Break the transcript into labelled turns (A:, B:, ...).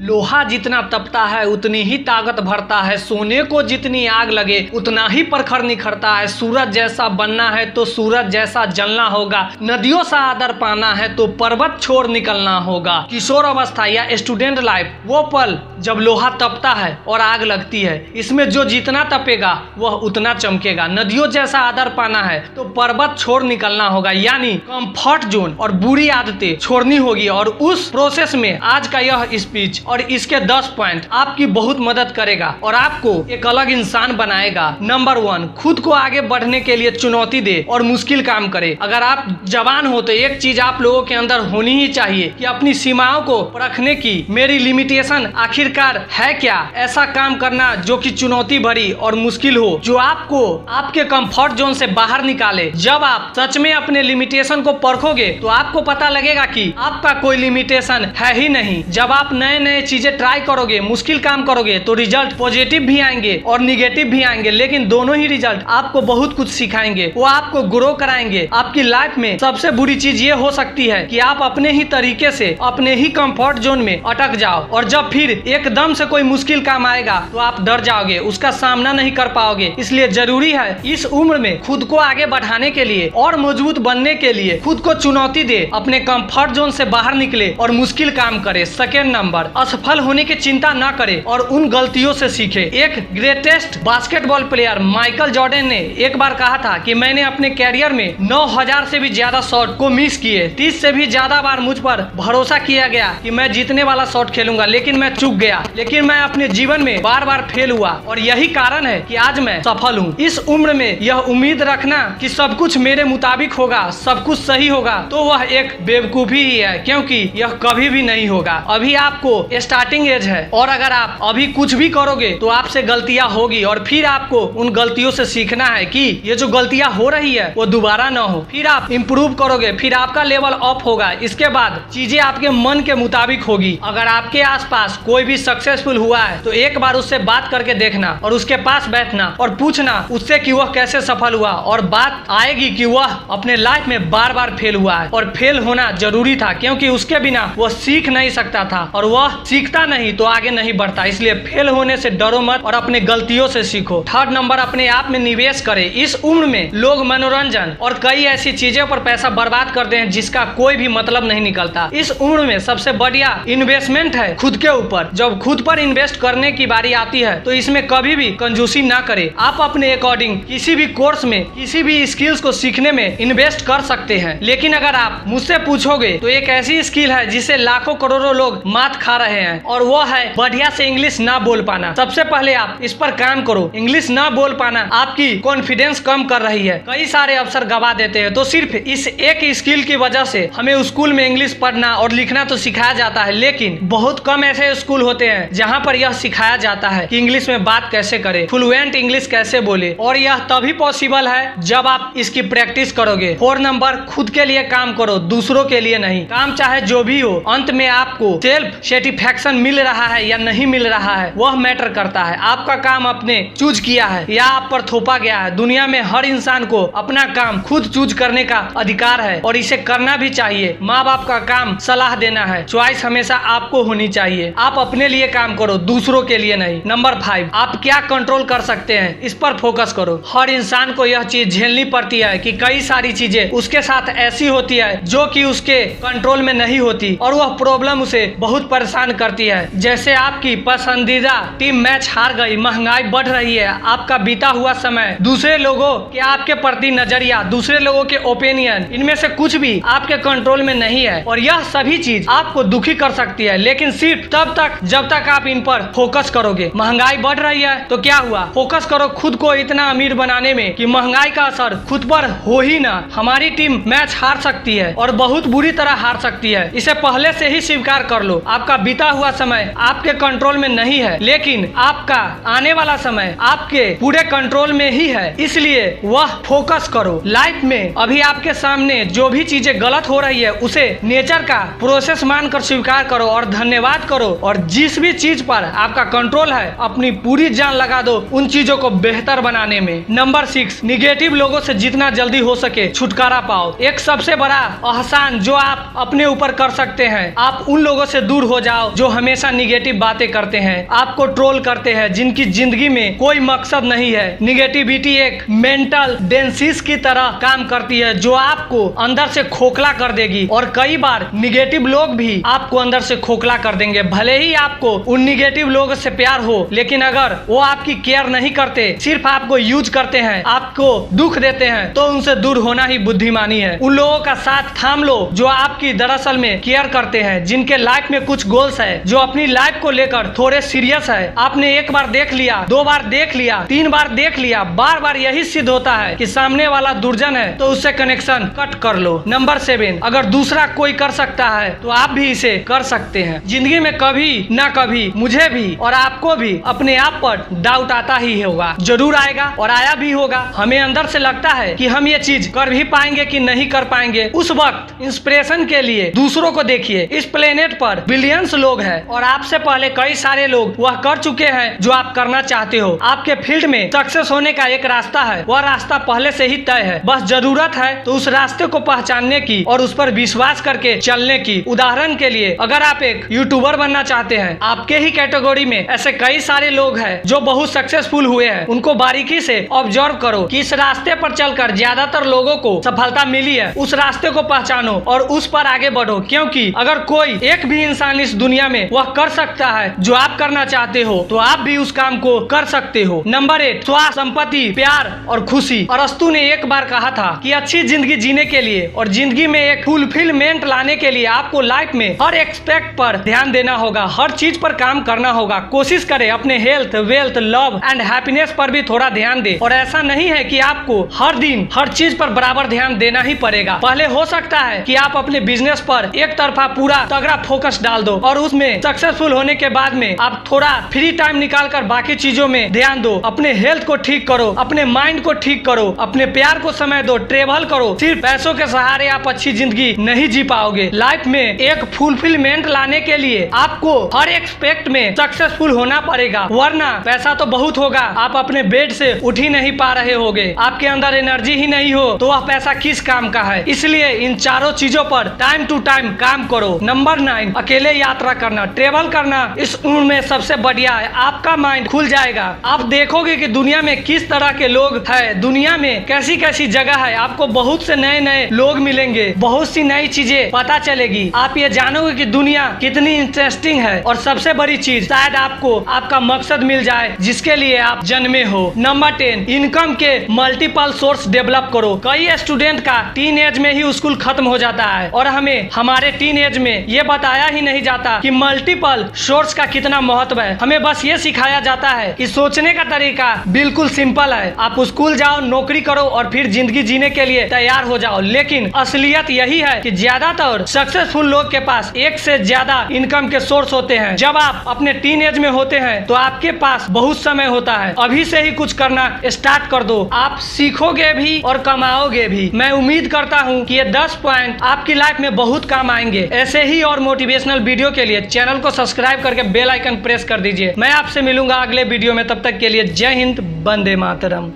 A: लोहा जितना तपता है उतनी ही ताकत भरता है, सोने को जितनी आग लगे उतना ही प्रखर निखरता है। सूरज जैसा बनना है तो सूरज जैसा जलना होगा, नदियों सा आदर पाना है तो पर्वत छोड़ निकलना होगा। किशोर अवस्था या स्टूडेंट लाइफ वो पल जब लोहा तपता है और आग लगती है, इसमें जो जितना तपेगा वह उतना चमकेगा। नदियों जैसा आदर पाना है तो पर्वत छोड़ निकलना होगा, यानी कंफर्ट जोन और बुरी आदतें छोड़नी होगी। और उस प्रोसेस में आज का यह स्पीच और इसके 10 पॉइंट आपकी बहुत मदद करेगा और आपको एक अलग इंसान बनाएगा। नंबर 1, खुद को आगे बढ़ने के लिए चुनौती दे और मुश्किल काम करे। अगर आप जवान हो तो एक चीज आप लोगों के अंदर होनी ही चाहिए कि अपनी सीमाओं को परखने की, मेरी लिमिटेशन आखिरकार है क्या। ऐसा काम करना जो कि चुनौती भरी और मुश्किल हो, जो आपको आपके कंफर्ट जोन से बाहर निकाले। जब आप सच में अपने लिमिटेशन को परखोगे तो आपको पता लगेगा कि आपका कोई लिमिटेशन है ही नहीं। जब आप नए नए चीजें ट्राई करोगे, मुश्किल काम करोगे तो रिजल्ट पॉजिटिव भी आएंगे और निगेटिव भी आएंगे, लेकिन दोनों ही रिजल्ट आपको बहुत कुछ सिखाएंगे, वो आपको ग्रो कराएंगे। आपकी लाइफ में सबसे बुरी चीज ये हो सकती है कि आप अपने ही तरीके से अपने ही कंफर्ट जोन में अटक जाओ और जब फिर एकदम से कोई मुश्किल काम आएगा तो आप डर जाओगे, उसका सामना नहीं कर पाओगे। इसलिए जरूरी है इस उम्र में खुद को आगे बढ़ाने के लिए और मजबूत बनने के लिए खुद को चुनौती दे, अपने कंफर्ट जोन से बाहर निकले और मुश्किल काम करे। सेकेंड नंबर, असफल होने की चिंता न करे और उन गलतियों से सीखे। एक greatest basketball player Michael Jordan ने एक बार कहा था कि मैंने अपने कैरियर में 9000 से भी ज्यादा शॉट को मिस किए, 30 से भी ज्यादा बार मुझ पर भरोसा किया गया कि मैं जीतने वाला शॉट खेलूंगा, लेकिन मैं चूक गया। लेकिन मैं अपने जीवन में बार बार फेल हुआ और यही कारण है कि आज मैं सफल हूँ। इस उम्र में यह उम्मीद रखना कि सब कुछ मेरे मुताबिक होगा, सब कुछ सही होगा, तो वह एक बेवकूफी ही है, क्योंकि यह कभी भी नहीं होगा। अभी आपको स्टार्टिंग एज है और अगर आप अभी कुछ भी करोगे तो आपसे गलतियां होगी और फिर आपको उन गलतियों से सीखना है कि ये जो गलतियां हो रही है वो दोबारा ना हो। फिर आप इम्प्रूव करोगे, फिर आपका लेवल अप होगा। इसके बाद चीजें आपके मन के मुताबिक होगी। अगर आपके आसपास कोई भी सक्सेसफुल हुआ है तो एक बार उससे बात करके देखना और उसके पास बैठना और पूछना उससे कि वह कैसे सफल हुआ, और बात आएगी कि वह अपने लाइफ में बार बार फेल हुआ है और फेल होना जरूरी था, क्योंकि उसके बिना वह सीख नहीं सकता था और वह सीखता नहीं तो आगे नहीं बढ़ता। इसलिए फेल होने से डरो मत और अपने गलतियों से सीखो। थर्ड नंबर, अपने आप में निवेश करें। इस उम्र में लोग मनोरंजन और कई ऐसी चीजों पर पैसा बर्बाद करते हैं जिसका कोई भी मतलब नहीं निकलता। इस उम्र में सबसे बढ़िया इन्वेस्टमेंट है खुद के ऊपर। जब खुद पर इन्वेस्ट करने की बारी आती है तो इसमें कभी भी कंजूसी ना करें। आप अपने अकॉर्डिंग किसी भी कोर्स में, किसी भी स्किल्स को सीखने में इन्वेस्ट कर सकते हैं, लेकिन अगर आप मुझसे पूछोगे तो एक ऐसी स्किल है जिसे लाखों करोड़ों लोग मात खा रहे हैं और वो है बढ़िया से इंग्लिश ना बोल पाना। सबसे पहले आप इस पर काम करो। इंग्लिश ना बोल पाना आपकी कॉन्फिडेंस कम कर रही है, कई सारे अवसर गवा देते हैं। तो सिर्फ इस एक स्किल की वजह से हमें स्कूल में इंग्लिश पढ़ना और लिखना तो सिखाया जाता है, लेकिन बहुत कम ऐसे स्कूल होते हैं जहाँ पर यह सिखाया जाता है कि इंग्लिश में बात कैसे करें, फ्लुएंट इंग्लिश कैसे बोले, और यह तभी पॉसिबल है जब आप इसकी प्रैक्टिस करोगे। 4 नंबर, खुद के लिए काम करो, दूसरों के लिए नहीं। काम चाहे जो भी हो, अंत में आपको सेल्फ सेटिस्फैक्शन मिल रहा है या नहीं मिल रहा है वह मैटर करता है। आपका काम आपने चूज किया है या आप पर थोपा गया है। दुनिया में हर इंसान को अपना काम खुद चूज करने का अधिकार है और इसे करना भी चाहिए। माँ बाप का काम सलाह देना है, चॉइस हमेशा आपको होनी चाहिए। आप अपने लिए काम करो, दूसरों के लिए नहीं। नंबर 5, आप क्या कंट्रोल कर सकते हैं इस पर फोकस करो। हर इंसान को यह चीज झेलनी पड़ती है कि कई सारी चीजें उसके साथ ऐसी होती है जो कि उसके कंट्रोल में नहीं होती और वह प्रॉब्लम उसे बहुत परेशान करती है। जैसे आपकी पसंदीदा टीम मैच हार गई, महंगाई बढ़ रही है, आपका बीता हुआ समय, दूसरे लोगों के आपके प्रति नजरिया, दूसरे लोगों के ओपिनियन, इनमें से कुछ भी आपके कंट्रोल में नहीं है और यह सभी चीज आपको दुखी कर सकती है, लेकिन सिर्फ तब तक जब तक आप इन पर फोकस करोगे। महंगाई बढ़ रही है तो क्या हुआ, फोकस करो खुद को इतना अमीर बनाने में कि महंगाई का असर खुद पर हो ही ना। हमारी टीम मैच हार सकती है और बहुत बुरी तरह हार सकती है, इसे पहले से ही स्वीकार कर लो। आपका बीता हुआ समय आपके कंट्रोल में नहीं है, लेकिन आपका आने वाला समय आपके पूरे कंट्रोल में ही है, इसलिए वह फोकस करो। लाइफ में अभी आपके सामने जो भी चीजें गलत हो रही है उसे नेचर का प्रोसेस मानकर स्वीकार करो और धन्यवाद करो, और जिस भी चीज पर आपका कंट्रोल है अपनी पूरी जान लगा दो उन चीजों को बेहतर बनाने में। नंबर 6, निगेटिव लोगों से जितना जल्दी हो सके छुटकारा पाओ। एक सबसे बड़ा एहसान जो आप अपने ऊपर कर सकते हैं, आप उन लोगों से दूर हो जाओ जाओ जो हमेशा निगेटिव बातें करते हैं, आपको ट्रोल करते हैं, जिनकी जिंदगी में कोई मकसद नहीं है। निगेटिविटी एक मेंटल डेंसिस की तरह काम करती है जो आपको अंदर से खोखला कर देगी, और कई बार निगेटिव लोग भी आपको अंदर से खोखला कर देंगे। भले ही आपको उन निगेटिव लोगों से प्यार हो, लेकिन अगर वो आपकी केयर नहीं करते, सिर्फ आपको यूज करते हैं, आपको दुख देते हैं, तो उनसे दूर होना ही बुद्धिमानी है। उन लोगों का साथ थाम लो जो आपकी दरअसल में केयर करते हैं, जिनके लाइफ में कुछ गोल्स है, जो अपनी लाइफ को लेकर थोड़े सीरियस है। आपने एक बार देख लिया, 2 बार देख लिया, 3 बार देख लिया, बार बार यही सिद्ध होता है कि सामने वाला दुर्जन है, तो उससे कनेक्शन कट कर लो। नंबर 7, अगर दूसरा कोई कर सकता है तो आप भी इसे कर सकते हैं। जिंदगी में कभी ना कभी मुझे भी और आपको भी अपने आप पर डाउट आता ही होगा, जरूर आएगा और आया भी होगा। हमें अंदर से लगता है कि हम ये चीज कर भी पाएंगे कि नहीं कर पाएंगे। उस वक्त इंस्पिरेशन के लिए दूसरों को देखिए। इस प्लेनेट पर बिलियंस लोग हैं और आपसे पहले कई सारे लोग वह कर चुके हैं जो आप करना चाहते हो। आपके फील्ड में सक्सेस होने का एक रास्ता है, वह रास्ता पहले से ही तय है, बस जरूरत है तो उस रास्ते को पहचानने की और उस पर विश्वास करके चलने की। उदाहरण के लिए, अगर आप एक यूट्यूबर बनना चाहते हैं, आपके ही कैटेगरी में ऐसे कई सारे लोग हैं जो बहुत सक्सेसफुल हुए हैं। उनको बारीकी से ऑब्जर्व करो कि इस रास्ते पर चलकर ज्यादातर लोगों को सफलता मिली है। उस रास्ते को पहचानो और उस पर आगे बढ़ो, क्योंकि अगर कोई एक भी इंसान इस दुनिया में वह कर सकता है जो आप करना चाहते हो, तो आप भी उस काम को कर सकते हो। नंबर 8, स्वास्थ्य, संपत्ति, प्यार और खुशी। अरस्तु ने एक बार कहा था कि अच्छी जिंदगी जीने के लिए और जिंदगी में एक फुलफिलमेंट लाने के लिए आपको लाइफ में हर एक्सपेक्ट पर ध्यान देना होगा, हर चीज पर काम करना होगा। कोशिश करें अपने health, wealth, love and happiness पर भी थोड़ा ध्यान दे। और ऐसा नहीं है कि आपको हर दिन हर चीज पर बराबर ध्यान देना ही पड़ेगा। पहले हो सकता है कि आप अपने बिजनेस पर एक तरफा पूरा तगड़ा फोकस डाल दो और उसमें सक्सेसफुल होने के बाद में आप थोड़ा फ्री टाइम निकालकर बाकी चीजों में ध्यान दो। अपने हेल्थ को ठीक करो, अपने माइंड को ठीक करो, अपने प्यार को समय दो, ट्रेवल करो। सिर्फ पैसों के सहारे आप अच्छी जिंदगी नहीं जी पाओगे। लाइफ में एक फुलफिलमेंट लाने के लिए आपको हर एक्सपेक्ट में सक्सेसफुल होना पड़ेगा, वरना पैसा तो बहुत होगा, आप अपने बेड से उठ ही नहीं पा रहे होगे, आपके अंदर एनर्जी ही नहीं हो, तो वह पैसा किस काम का है। इसलिए इन चारों चीजों पर टाइम टू टाइम काम करो। नंबर 9, अकेले यात्रा करना, ट्रेवल करना इस उम्र में सबसे बढ़िया है। आपका माइंड खुल जाएगा, आप देखोगे कि दुनिया में किस तरह के लोग हैं, दुनिया में कैसी कैसी जगह है। आपको बहुत से नए नए लोग मिलेंगे, बहुत सी नई चीजें पता चलेगी। आप ये जानोगे कि दुनिया कितनी इंटरेस्टिंग है, और सबसे बड़ी चीज, शायद आपको आपका मकसद मिल जाए जिसके लिए आप जन्मे हो। नंबर 10, इनकम के मल्टीपल सोर्स डेवलप करो। कई स्टूडेंट का टीन एज में ही स्कूल खत्म हो जाता है और हमें हमारे टीन एज में ये बताया ही नहीं जाता कि मल्टीपल सोर्स का कितना महत्व है। हमें बस ये सिखाया जाता है कि सोचने का तरीका बिल्कुल सिंपल है, आप स्कूल जाओ, नौकरी करो और फिर जिंदगी जीने के लिए तैयार हो जाओ। लेकिन असलियत यही है कि ज्यादातर सक्सेसफुल लोग के पास एक से ज्यादा इनकम के सोर्स होते हैं। जब आप अपने टीन एज में होते हैं तो आपके पास बहुत समय होता है, अभी से ही कुछ करना स्टार्ट कर दो, आप सीखोगे भी और कमाओगे भी। मैं उम्मीद करता हूँ कि ये 10 पॉइंट आपकी लाइफ में बहुत काम आएंगे। ऐसे ही और मोटिवेशनल वीडियो के लिए चैनल को सब्सक्राइब करके बेल आइकन प्रेस कर दीजिए। मैं आपसे मिलूंगा अगले वीडियो में, तब तक के लिए जय हिंद, वंदे मातरम।